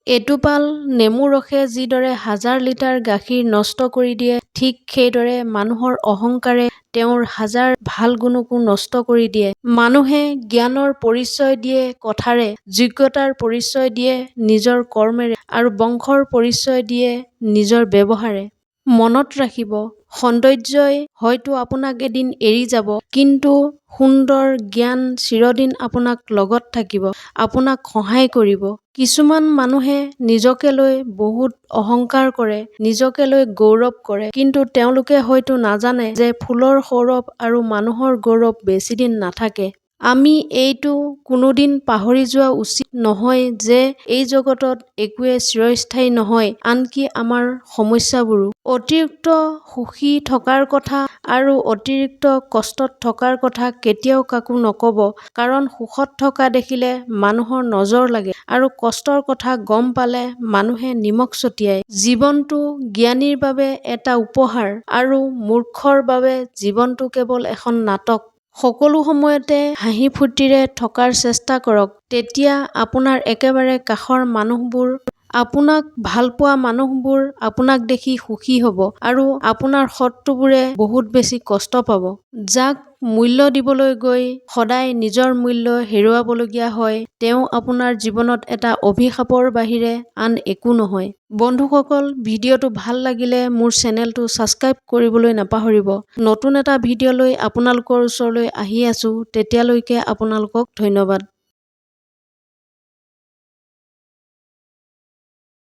এটোপাল নেমু ৰসে যিদৰে হাজাৰ লিটাৰ গাখীৰ নষ্ট কৰি দিয়ে, ঠিক সেইদৰে মানুহৰ অহংকাৰে তেওঁৰ হাজাৰ ভাল গুণকো নষ্ট কৰি দিয়ে। মানুহে জ্ঞানৰ পৰিচয় দিয়ে কথাৰে, যোগ্যতাৰ পৰিচয় দিয়ে নিজৰ কৰ্মেৰে আৰু বংশৰ পৰিচয় দিয়ে নিজৰ ব্যৱহাৰে। মনত ৰাখিব, সৌন্দৰ্যই হয়তো আপোনাক এদিন এৰি যাব, কিন্তু সুন্দৰ জ্ঞান চিৰদিন আপোনাক লগত থাকিব, আপোনাক সহায় কৰিব। কিছুমান মানুহে নিজকে লৈ বহুত অহংকাৰ কৰে, নিজকে লৈ গৌৰৱ কৰে, কিন্তু তেওঁলোকে হয়তো নাজানে যে ফুলৰ সৌৰভ আৰু মানুহৰ গৌৰৱ বেছিদিন নাথাকে। আমি এইটো কোনোদিন পাহৰি যোৱা উচিত নহয় যে এই জগতত একোৱে চিৰস্থায়ী নহয়, আনকি আমাৰ সমস্যাবোৰো। অতিৰিক্ত সুখী থকাৰ কথা আৰু অতিৰিক্ত কষ্টত থকাৰ কথা কেতিয়াও কাকো নকব, কাৰণ সুখত থকা দেখিলে মানুহৰ নজৰ লাগে আৰু কষ্টৰ কথা গম পালে মানুহে নিমখ ছটিয়ায়। জীৱনটো জ্ঞানীৰ বাবে এটা উপহাৰ আৰু মূৰ্খৰ বাবে জীৱনটো কেৱল এখন নাটক। সকলো সময়তে হাঁহি ফূৰ্তিৰে থকাৰ চেষ্টা কৰক, তেতিয়া আপোনাৰ একেবাৰে কাষৰ মানুহবোৰ, আপোনাক ভাল পোৱা মানুহবোৰ আপোনাক দেখি সুখী হ'ব আৰু আপোনাৰ শত্ৰুবোৰে বহুত বেছি কষ্ট পাব। যাক মূল্য দিবলৈ গৈ সদায় নিজৰ মূল্য হেৰুৱাবলগীয়া হয়, তেওঁ আপোনাৰ জীৱনত এটা অভিশাপৰ বাহিৰে আন একো নহয়। বন্ধুসকল, ভিডিঅ'টো ভাল লাগিলে মোৰ চেনেলটো ছাবস্ক্ৰাইব কৰিবলৈ নাপাহৰিব। নতুন এটা ভিডিঅ' লৈ আপোনালোকৰ ওচৰলৈ আহি আছোঁ, তেতিয়ালৈকে আপোনালোকক ধন্যবাদ।